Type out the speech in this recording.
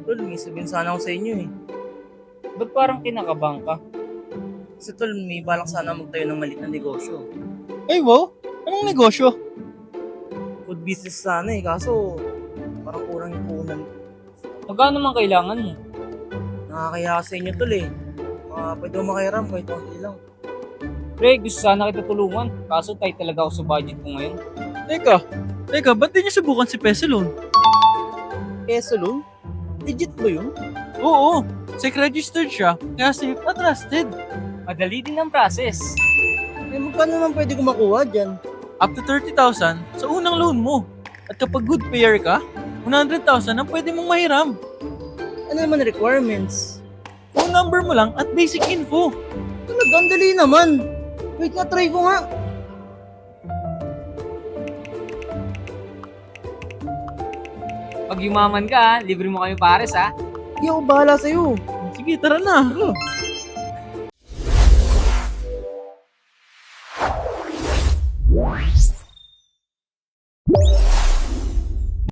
Tol, may sabihin sana ako sa inyo eh. Ba't parang kinakabahan ka? Kasi tol, may balak sana magtayo ng maliit na negosyo. Ay wow, anong negosyo? Food business sana eh, kaso parang kurang yung puhunan. Magkano man kailangan mo? Nakakaya sa inyo tol eh. Pwede mo makiram kahit konti lang. Pre, gusto sana kita tulungan. Kaso tight talaga ako sa budget ko ngayon. Teka, ba't di niyo subukan si Pesolon? Peso loan? Legit ba yun? Oo, SEC-registered siya, kaya safe at trusted. Madali din ang process. Eh magkano naman pwede ko makuha dyan? Up to 30,000 sa unang loan mo. At kapag good payer ka, 100,000 ang pwede mong mahiram. Ano naman requirements? Phone number mo lang at basic info. Talaga, ang dali naman. Wait nga, try ko nga. Pag yumaman ka, libre mo kami pares ha. Hindi ako bahala sa'yo. Sige, tara na. Tara.